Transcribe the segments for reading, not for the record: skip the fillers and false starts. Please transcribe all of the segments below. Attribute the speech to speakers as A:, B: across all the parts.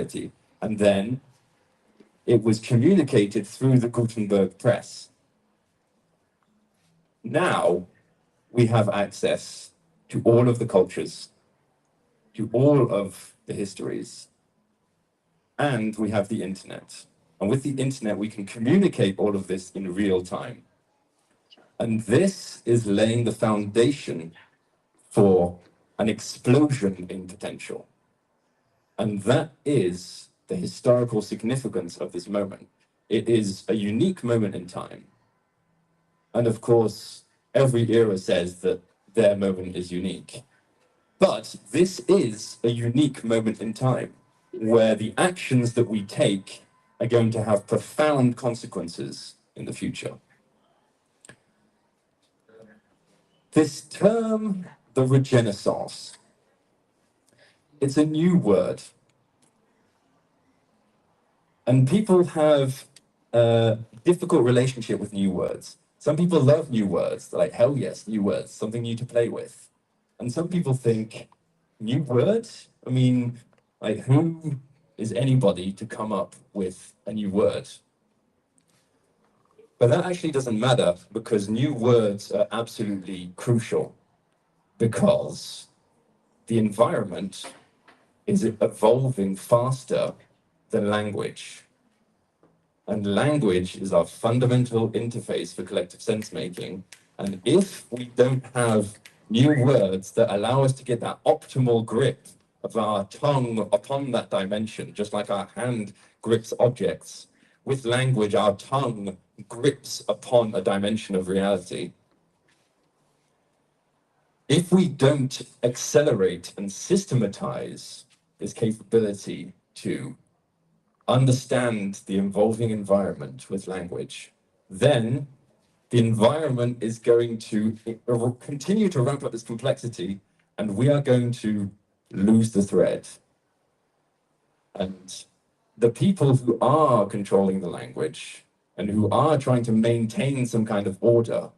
A: society. And then it was communicated through the Gutenberg press. Now we have access to all of the cultures, to all of the histories, and we have the internet. And with the internet, we can communicate all of this in real time. And this is laying the foundation for an explosion in potential. And that is the historical significance of this moment. It is a unique moment in time. And of course, every era says that their moment is unique. But this is a unique moment in time where the actions that we take are going to have profound consequences in the future. This term, the Regenaissance, it's a new word. And people have a difficult relationship with new words. Some people love new words. They're like, hell yes, new words, something new to play with. And some people think, new words? I mean, like, who is anybody to come up with a new word? But that actually doesn't matter, because new words are absolutely crucial, because the environment is evolving faster than language. And language is our fundamental interface for collective sense making. And if we don't have new words that allow us to get that optimal grip of our tongue upon that dimension, just like our hand grips objects, with language, our tongue grips upon a dimension of reality. If we don't accelerate and systematize this capability to understand the evolving environment with language, then the environment is going to continue to ramp up this complexity, and we are going to lose the thread. And the people who are controlling the language and who are trying to maintain some kind of order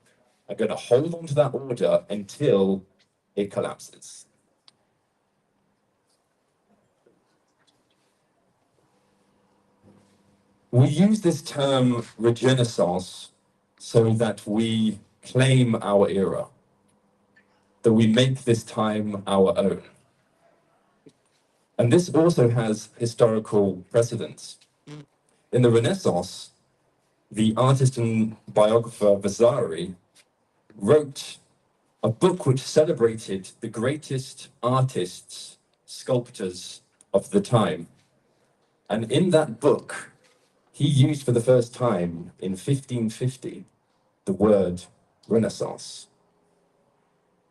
A: are going to hold on to that order until it collapses. We use this term Regenaissance so that we claim our era, that we make this time our own. And this also has historical precedents. In the Renaissance, the artist and biographer Vasari wrote a book which celebrated the greatest artists, sculptors of the time. And in that book, he used for the first time in 1550 the word Renaissance.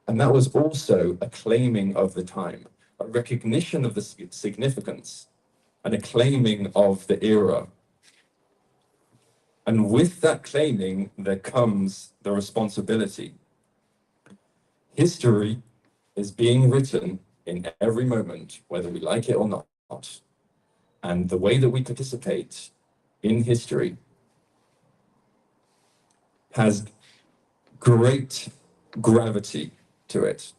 A: And that was also a claiming of the time, a recognition of the significance, and a claiming of the era. And with that claiming, there comes the responsibility. History is being written in every moment, whether we like it or not. And the way that we participate in history has great gravity to it.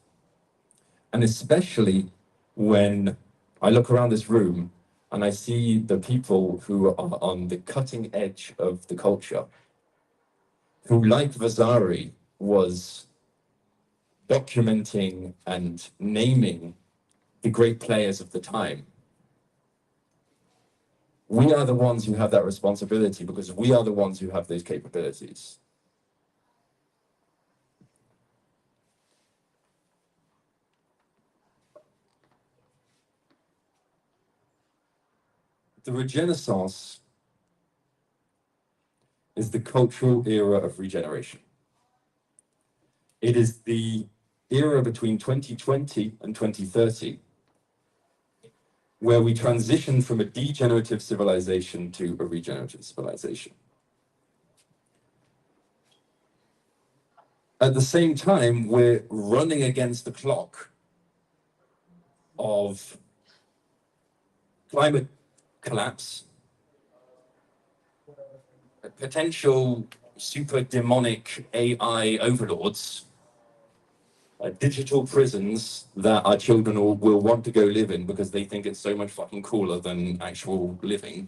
A: And especially when I look around this room and I see the people who are on the cutting edge of the culture, who, like Vasari, was documenting and naming the great players of the time. We are the ones who have that responsibility, because we are the ones who have those capabilities. The Regenaissance is the cultural era of regeneration. It is the era between 2020 and 2030, where we transition from a degenerative civilization to a regenerative civilization. At the same time, we're running against the clock of climate collapse, potential super demonic AI overlords, digital prisons that our children will want to go live in because they think it's so much fucking cooler than actual living.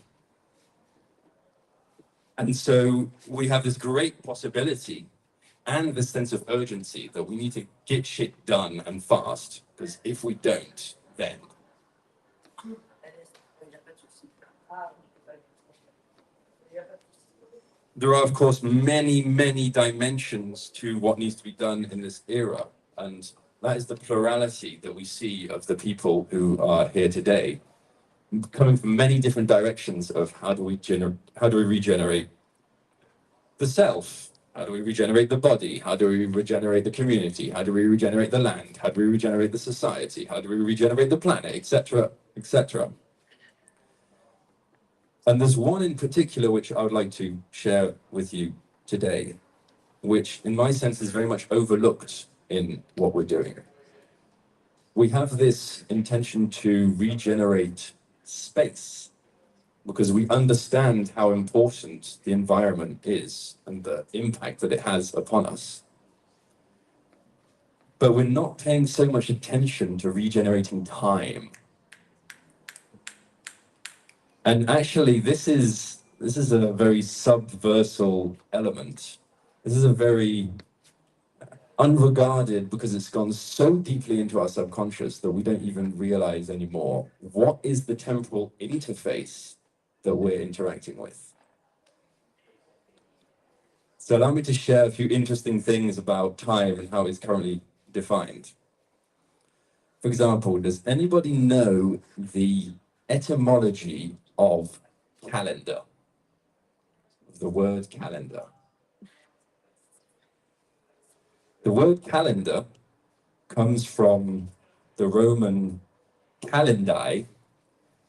A: And so we have this great possibility and this sense of urgency that we need to get shit done and fast, because if we don't, then there are, of course, many, many dimensions to what needs to be done in this era. And that is the plurality that we see of the people who are here today, coming from many different directions of how do we regenerate the self? How do we regenerate the body? How do we regenerate the community? How do we regenerate the land? How do we regenerate the society? How do we regenerate the planet, etc., etc.? And there's one in particular which I would like to share with you today, which in my sense is very much overlooked in what we're doing. We have this intention to regenerate space because we understand how important the environment is and the impact that it has upon us. But we're not paying so much attention to regenerating time. And actually, this is a very subversal element. This is a very unregarded, because it's gone so deeply into our subconscious that we don't even realize anymore what is the temporal interface that we're interacting with. So allow me to share a few interesting things about time and how it's currently defined. For example, does anybody know the etymology of calendar? The word calendar. The word calendar comes from the Roman calendae,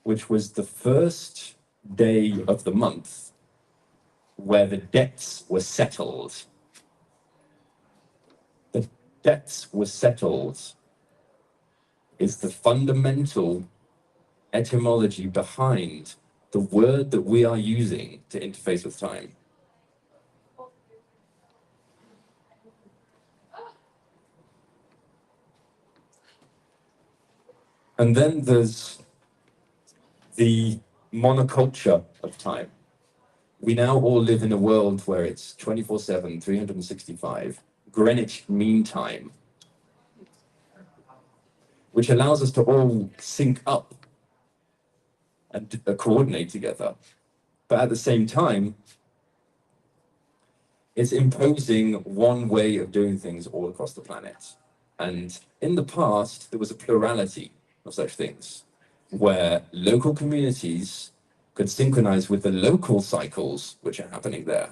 A: which was the first day of the month where the debts were settled. The debts were settled is the fundamental etymology behind the word that we are using to interface with time. And then there's the monoculture of time. We now all live in a world where it's 24/7, 365, Greenwich Mean Time, which allows us to all sync up and coordinate together. But at the same time, it's imposing one way of doing things all across the planet. And in the past, there was a plurality of such things, where local communities could synchronize with the local cycles which are happening there.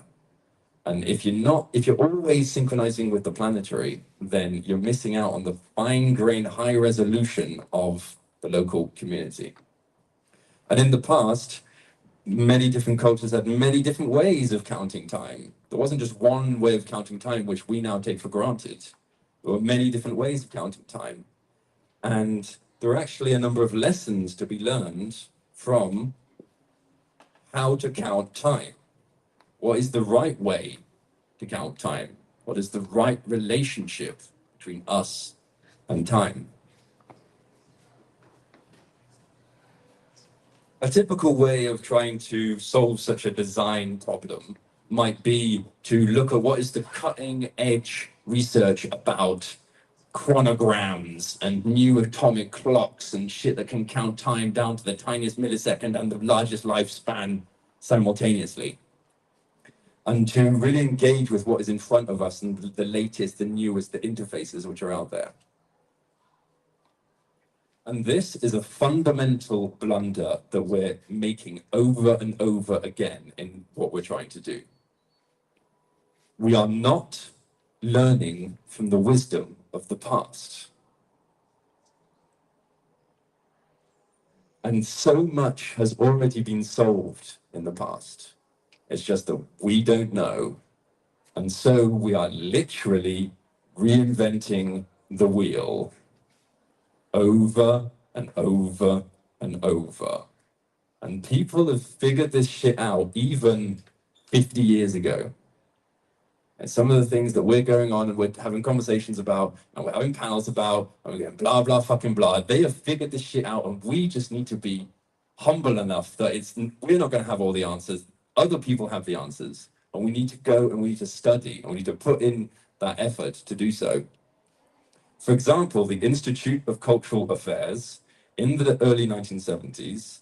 A: And if you're always synchronizing with the planetary, then you're missing out on the fine-grained high resolution of the local community. And in the past, many different cultures had many different ways of counting time. There wasn't just one way of counting time, which we now take for granted. There were many different ways of counting time. And there are actually a number of lessons to be learned from how to count time. What is the right way to count time? What is the right relationship between us and time? A typical way of trying to solve such a design problem might be to look at what is the cutting edge research about chronograms and new atomic clocks and shit that can count time down to the tiniest millisecond and the largest lifespan simultaneously. And to really engage with what is in front of us and the latest, the newest, the interfaces which are out there. And this is a fundamental blunder that we're making over and over again in what we're trying to do. We are not learning from the wisdom of the past. And so much has already been solved in the past. It's just that we don't know. And so we are literally reinventing the wheel over and over and over. And people have figured this shit out even 50 years ago. And some of the things that we're going on and we're having conversations about, and we're having panels about, and we're getting blah, blah, fucking blah, they have figured this shit out, and we just need to be humble enough that we're not going to have all the answers. Other people have the answers, and we need to go and we need to study, and we need to put in that effort to do so. For example, the Institute of Cultural Affairs in the early 1970s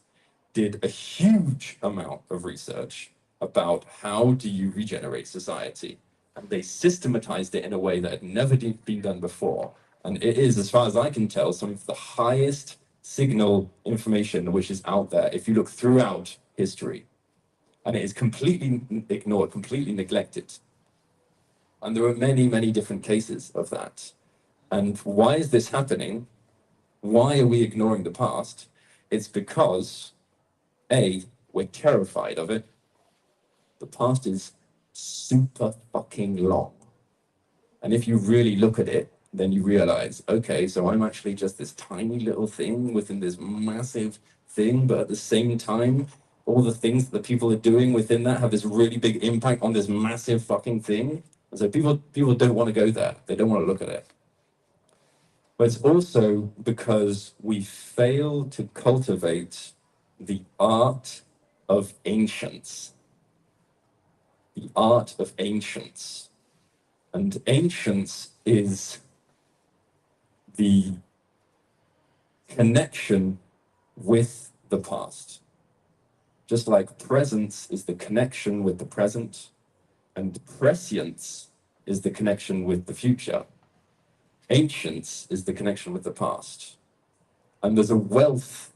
A: did a huge amount of research about how do you regenerate society. And they systematized it in a way that had never been done before. And it is, as far as I can tell, some of the highest signal information which is out there if you look throughout history. And it is completely ignored, completely neglected. And there are many, many different cases of that. And why is this happening? Why are we ignoring the past? It's because, A, we're terrified of it. The past is super fucking long. And if you really look at it, then you realize, okay, so I'm actually just this tiny little thing within this massive thing, but at the same time, all the things that the people are doing within that have this really big impact on this massive fucking thing. And so people don't want to go there. They don't want to look at it. But it's also because we fail to cultivate the art of ancients. The art of ancients. And ancients is the connection with the past. Just like presence is the connection with the present, and prescience is the connection with the future. Ancients is the connection with the past. And there's a wealth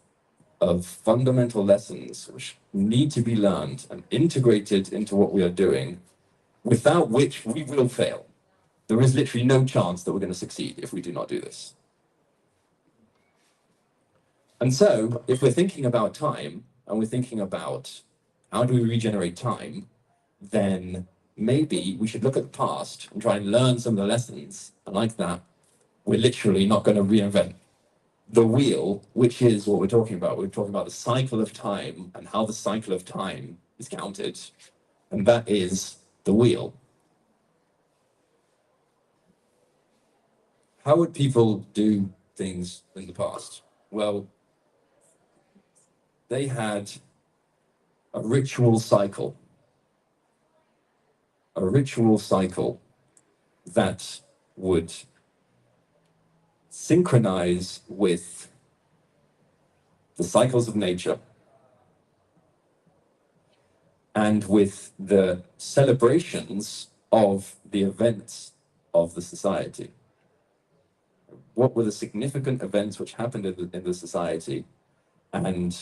A: of fundamental lessons which need to be learned and integrated into what we are doing, without which we will fail. There is literally no chance that we're going to succeed if we do not do this. And so, if we're thinking about time, and we're thinking about how do we regenerate time, then maybe we should look at the past and try and learn some of the lessons. And like that, we're literally not going to reinvent the wheel, which is what we're talking about. We're talking about the cycle of time and how the cycle of time is counted. And that is the wheel. How would people do things in the past? Well, they had a ritual cycle. A ritual cycle that would synchronize with the cycles of nature and with the celebrations of the events of the society. What were the significant events which happened in the society? And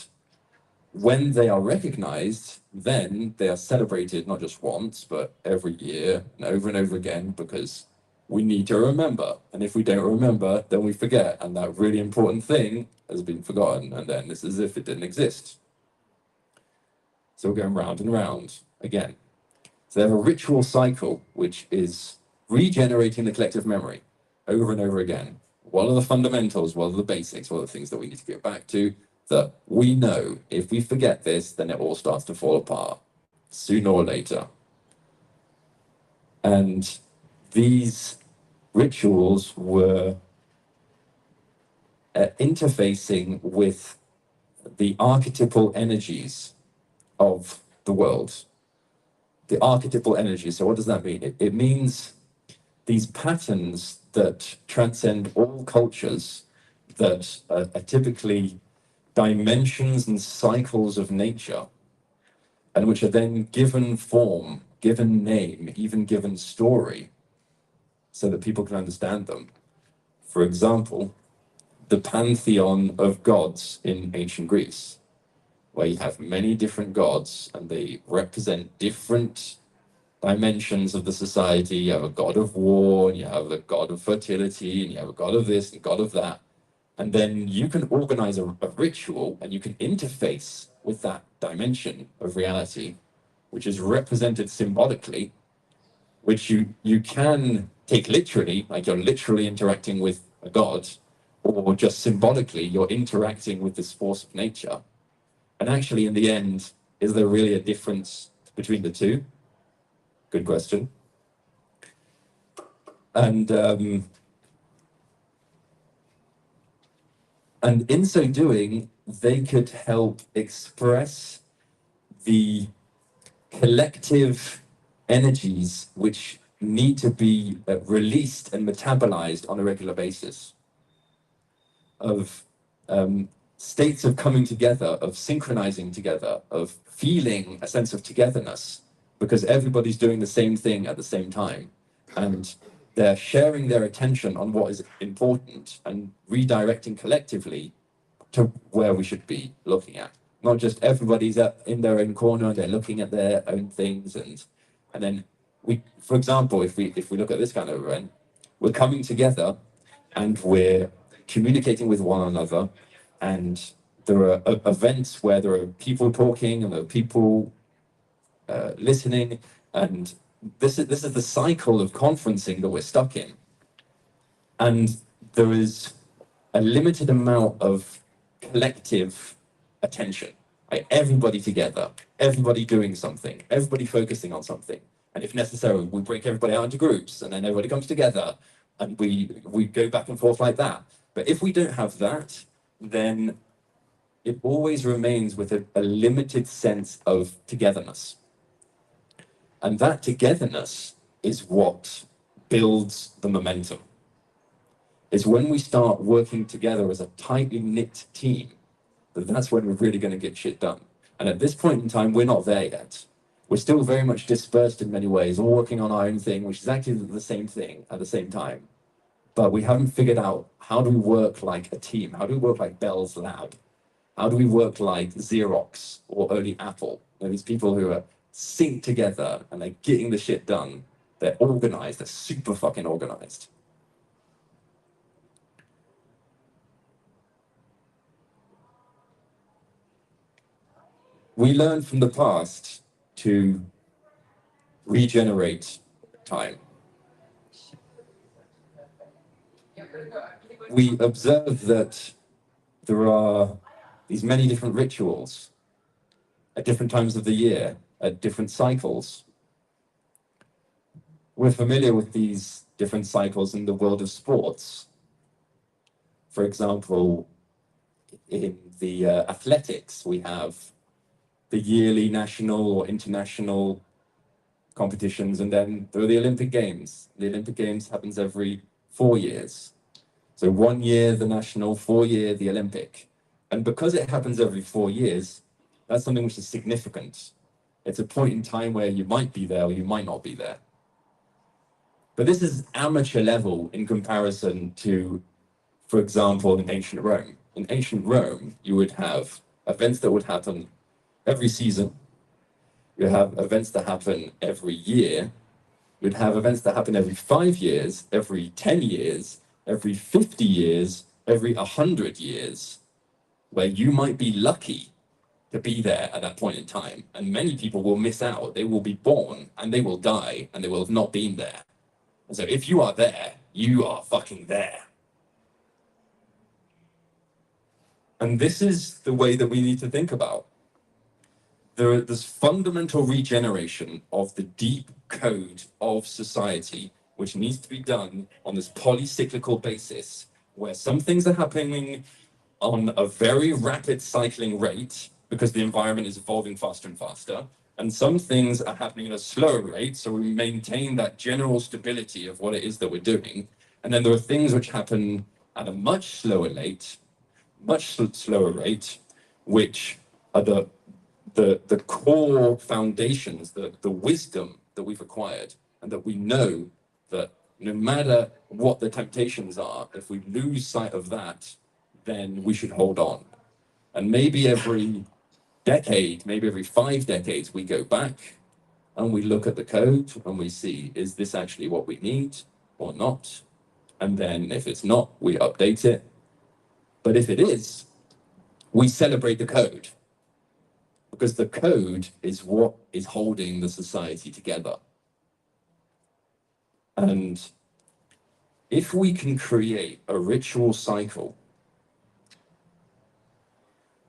A: when they are recognized, then they are celebrated not just once, but every year and over again, because we need to remember. And if we don't remember, then we forget. And that really important thing has been forgotten. And then it's as if it didn't exist. So we're going round and round again. So they have a ritual cycle, which is regenerating the collective memory over and over again. What are the fundamentals? What are the basics? What are the things that we need to get back to? That we know if we forget this, then it all starts to fall apart sooner or later. And these rituals were interfacing with the archetypal energies of the world. The archetypal energies. So what does that mean? It means these patterns that transcend all cultures, that are typically dimensions and cycles of nature, and which are then given form, given name, even given story, so that people can understand them. For example, the pantheon of gods in ancient Greece, where you have many different gods and they represent different dimensions of the society. You have a god of war, and you have a god of fertility, and you have a god of this and god of that. And then you can organize a ritual and you can interface with that dimension of reality, which is represented symbolically, which you can take literally, like you're literally interacting with a god, or just symbolically, you're interacting with this force of nature. And actually, in the end, is there really a difference between the two? Good question. And and in so doing, they could help express the collective energies which need to be released and metabolized on a regular basis, of states of coming together, of synchronizing together, of feeling a sense of togetherness, because everybody's doing the same thing at the same time. And they're sharing their attention on what is important and redirecting collectively to where we should be looking at. Not just everybody's in their own corner, they're looking at their own things, and then we, for example, if we look at this kind of event, we're coming together and we're communicating with one another, and there are events where there are people talking and there are people listening, and this is the cycle of conferencing that we're stuck in. And there is a limited amount of collective attention, like everybody together, everybody doing something, everybody focusing on something. And if necessary, we break everybody out into groups, and then everybody comes together, and we go back and forth like that. But if we don't have that, then it always remains with a limited sense of togetherness. And that togetherness is what builds the momentum. It's when we start working together as a tightly knit team that's when we're really going to get shit done. And at this point in time, we're not there yet. We're still very much dispersed in many ways, all working on our own thing, which is actually the same thing at the same time. But we haven't figured out, how do we work like a team? How do we work like Bell's Lab? How do we work like Xerox or early Apple? These people who are synced together and they're getting the shit done. They're organized. They're super fucking organized. We learn from the past to regenerate time. We observe that there are these many different rituals at different times of the year, at different cycles. We're familiar with these different cycles in the world of sports. For example, in the athletics, we have the yearly national or international competitions, and then there are the Olympic Games. The Olympic Games happens every 4 years. So 1 year the national, 4 year the Olympic. And because it happens every 4 years, that's something which is significant. It's a point in time where you might be there or you might not be there. But this is amateur level in comparison to, for example, in ancient Rome. In ancient Rome, you would have events that would happen every season. You have events that happen every year. You'd have events that happen every 5 years, every 10 years, every 50 years, every 100 years, where you might be lucky to be there at that point in time. And many people will miss out. They will be born and they will die and they will have not been there. And so if you are there, you are fucking there. And this is the way that we need to think about. There's fundamental regeneration of the deep code of society, which needs to be done on this polycyclical basis, where some things are happening on a very rapid cycling rate because the environment is evolving faster and faster, and some things are happening at a slower rate, so we maintain that general stability of what it is that we're doing. And then there are things which happen at a much slower rate, which are the core foundations, the wisdom that we've acquired, and that we know that no matter what the temptations are, if we lose sight of that, then we should hold on. And maybe every decade, maybe every 5 decades, we go back and we look at the code and we see, is this actually what we need or not? And then if it's not, we update it. But if it is, we celebrate the code, because the code is what is holding the society together. And if we can create a ritual cycle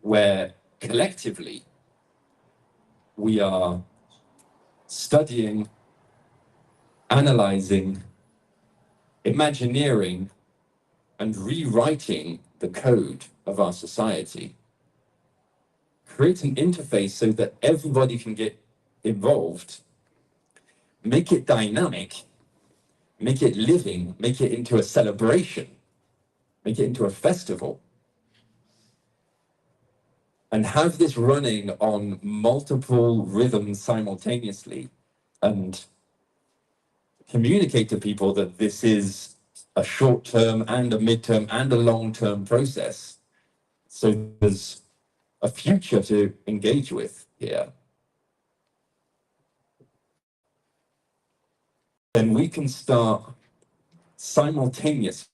A: where collectively we are studying, analyzing, imagineering and rewriting the code of our society. Create an interface so that everybody can get involved, make it dynamic, make it living, make it into a celebration, make it into a festival, and have this running on multiple rhythms simultaneously, and communicate to people that this is a short-term and a mid-term and a long-term process. So there's a future to engage with here. Then we can start simultaneously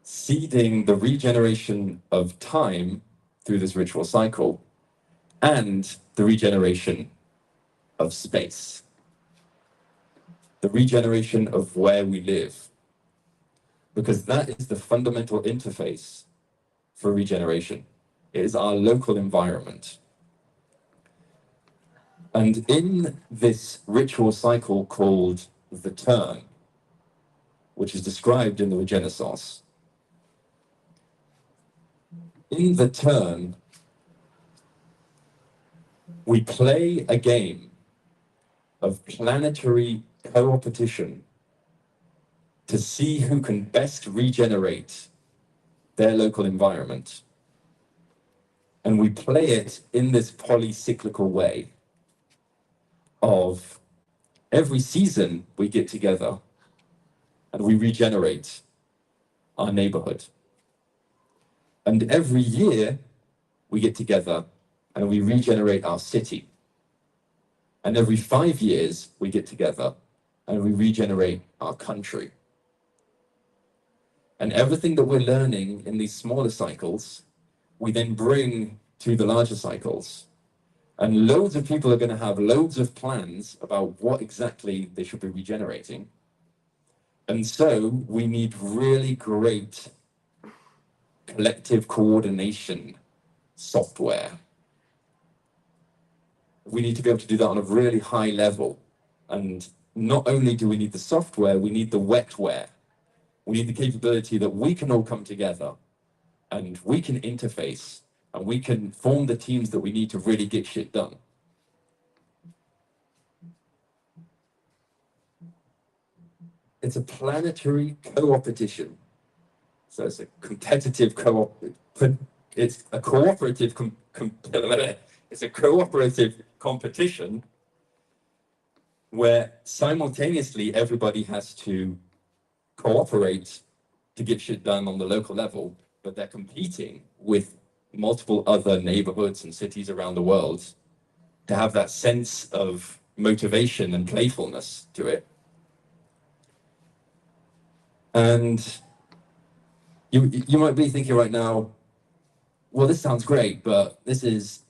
A: seeding the regeneration of time through this ritual cycle and the regeneration of space, the regeneration of where we live, because that is the fundamental interface for regeneration. It is our local environment. And in this ritual cycle called the turn, which is described in the Regenaissance, in the turn, we play a game of planetary co-opetition to see who can best regenerate their local environment. And we play it in this polycyclical way of every season we get together and we regenerate our neighborhood. And every year we get together and we regenerate our city. And every 5 years we get together and we regenerate our country. And everything that we're learning in these smaller cycles, we then bring to the larger cycles. And loads of people are going to have loads of plans about what exactly they should be regenerating. And so we need really great collective coordination software. We need to be able to do that on a really high level. And not only do we need the software, we need the wetware. We need the capability that we can all come together and we can interface and we can form the teams that we need to really get shit done. It's a planetary co-opetition. So it's a competitive it's a cooperative it's a cooperative competition where simultaneously everybody has to cooperate to get shit done on the local level, but they're competing with multiple other neighborhoods and cities around the world to have that sense of motivation and playfulness to it. And you might be thinking right now, well, this sounds great, but this is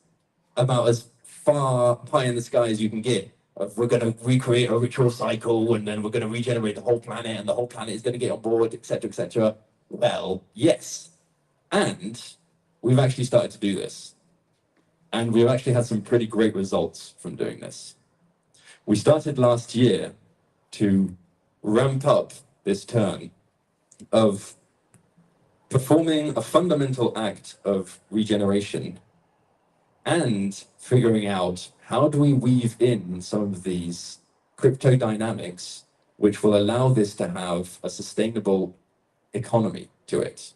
A: about as far pie in the sky as you can get. We're going to recreate a ritual cycle, and then we're going to regenerate the whole planet, and the whole planet is going to get on board, etc., etc. Well, yes. And we've actually started to do this. And we've actually had some pretty great results from doing this. We started last year to ramp up this turn of performing a fundamental act of regeneration and figuring out how do we weave in some of these crypto dynamics which will allow this to have a sustainable economy to it,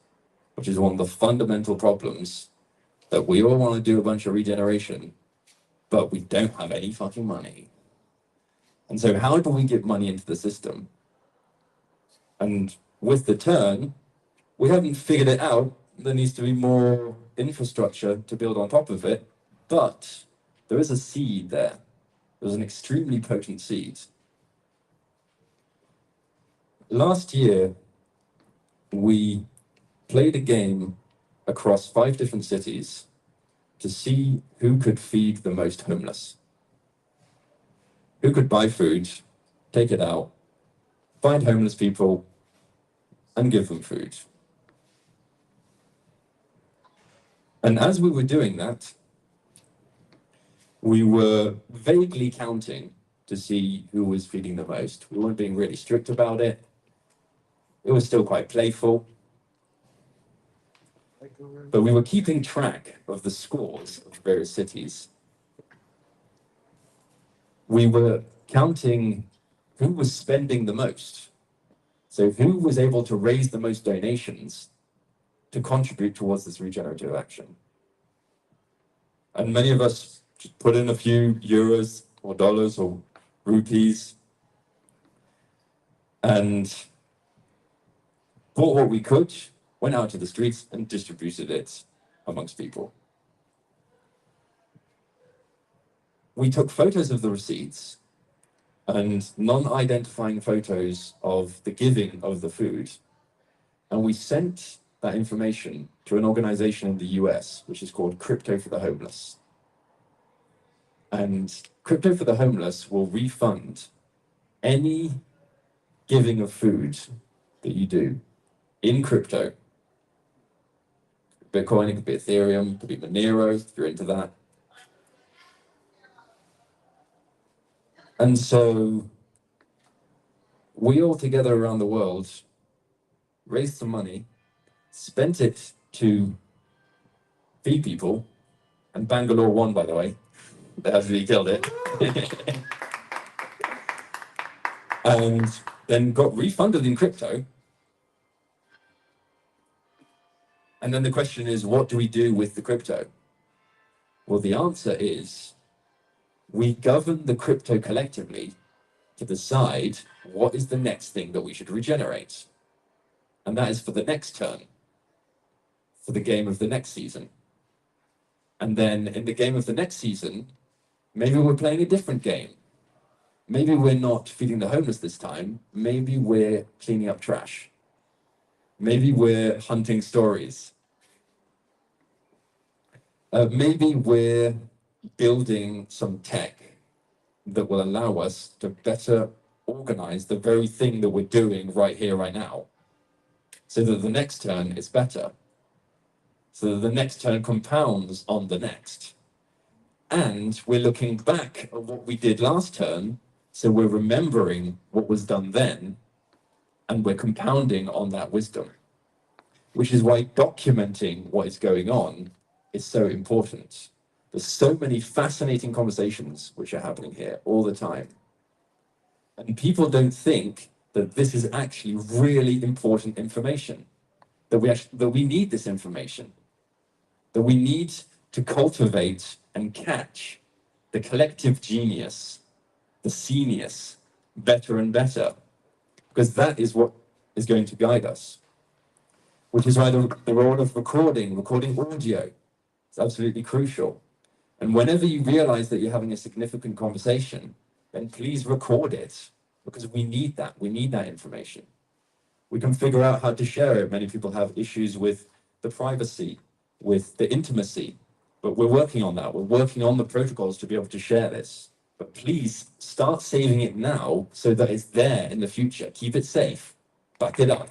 A: which is one of the fundamental problems that we all want to do a bunch of regeneration, but we don't have any fucking money. And so how do we get money into the system? And with the turn, we haven't figured it out. There needs to be more infrastructure to build on top of it, but there is a seed there. There's an extremely potent seed. Last year, we played a game across 5 different cities to see who could feed the most homeless, who could buy food, take it out, find homeless people, and give them food. And as we were doing that, we were vaguely counting to see who was feeding the most. We weren't being really strict about it. It was still quite playful. But we were keeping track of the scores of various cities. We were counting who was spending the most. So who was able to raise the most donations to contribute towards this regenerative action. And many of us just put in a few euros or dollars or rupees and bought what we could, went out to the streets and distributed it amongst people. We took photos of the receipts and non-identifying photos of the giving of the food, and we sent that information to an organization in the US, which is called Crypto for the Homeless. And Crypto for the Homeless will refund any giving of food that you do in crypto. Bitcoin, it could be Ethereum, it could be Monero, if you're into that. And so we all together around the world raised some money, spent it to feed people, and Bangalore won, by the way. They absolutely killed it. And then got refunded in crypto. And then the question is, what do we do with the crypto? Well, the answer is we govern the crypto collectively to decide what is the next thing that we should regenerate. And that is for the next turn, for the game of the next season. And then in the game of the next season, maybe we're playing a different game. Maybe we're not feeding the homeless this time. Maybe we're cleaning up trash. Maybe we're hunting stories. Maybe we're building some tech that will allow us to better organize the very thing that we're doing right here, right now, so that the next turn is better, so that the next turn compounds on the next. And we're looking back at what we did last turn, so we're remembering what was done then, and we're compounding on that wisdom, which is why documenting what is going on is so important. There's so many fascinating conversations which are happening here all the time. And people don't think that this is actually really important information, that we need this information, that we need to cultivate and catch the collective genius, the genius, better and better, because that is what is going to guide us. Which is why the role of recording audio is absolutely crucial. And whenever you realize that you're having a significant conversation, then please record it, because we need that information. We can figure out how to share it. Many people have issues with the privacy, with the intimacy, but we're working on that. We're working on the protocols to be able to share this. But please start saving it now so that it's there in the future. Keep it safe, back it up.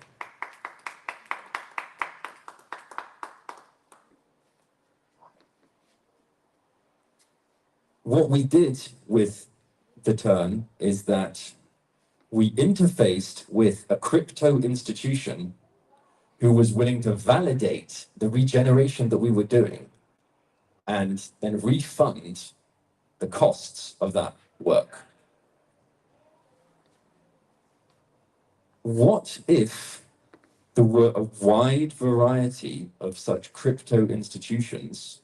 A: What we did with the turn is that we interfaced with a crypto institution who was willing to validate the regeneration that we were doing and then refund the costs of that work. What if there were a wide variety of such crypto institutions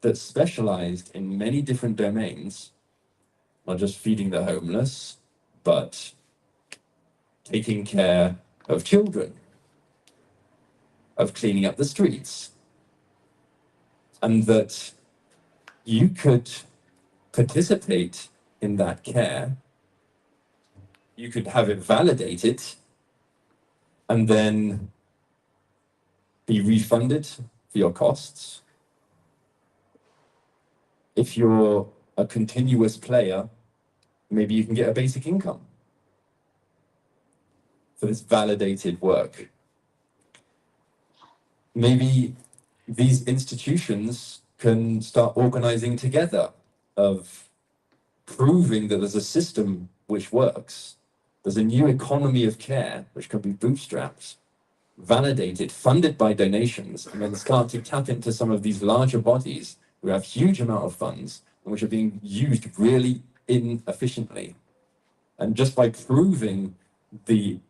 A: that specialized in many different domains, not just feeding the homeless, but taking care of children, of cleaning up the streets, and that you could participate in that care, you could have it validated, and then be refunded for your costs. If you're a continuous player, maybe you can get a basic income for this validated work. Maybe these institutions can start organizing together of proving that there's a system which works. There's a new economy of care which can be bootstrapped, validated, funded by donations, and then start to tap into some of these larger bodies who have huge amount of funds and which are being used really inefficiently. And just by proving these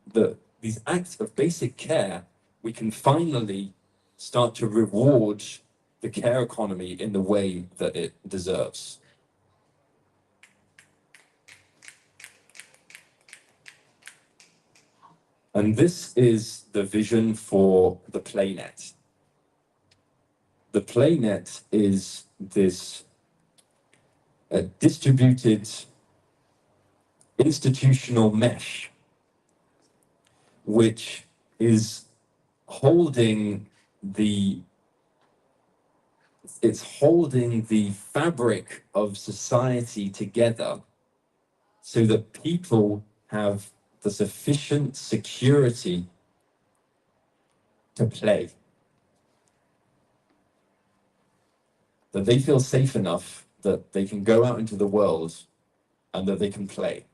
A: acts of basic care, we can finally start to reward the care economy in the way that it deserves. And this is the vision for the PlayNet. The PlayNet is this distributed institutional mesh, which is holding the fabric of society together so that people have the sufficient security to play. That they feel safe enough that they can go out into the world and that they can play.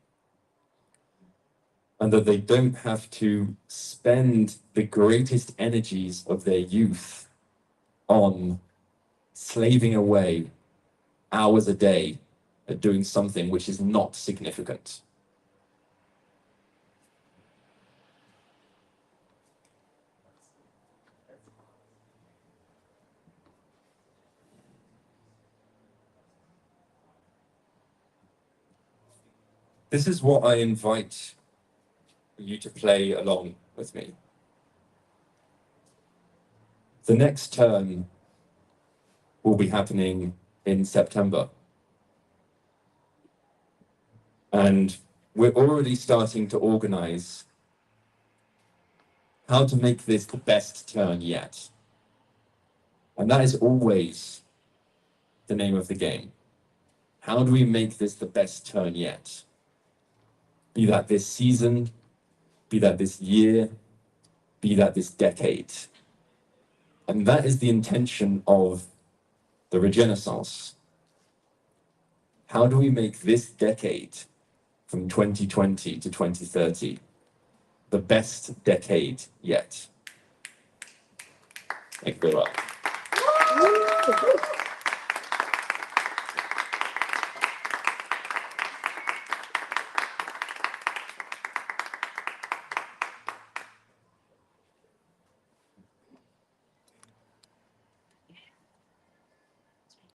A: And that they don't have to spend the greatest energies of their youth on slaving away hours a day at doing something which is not significant. This is what I invite you to play along with me. The next turn will be happening in September. And we're already starting to organize how to make this the best turn yet. And that is always the name of the game. How do we make this the best turn yet? Be that this season, be that this year, be that this decade. And that is the intention of the Regenaissance. How do we make this decade from 2020 to 2030 the best decade yet? Thank you very much.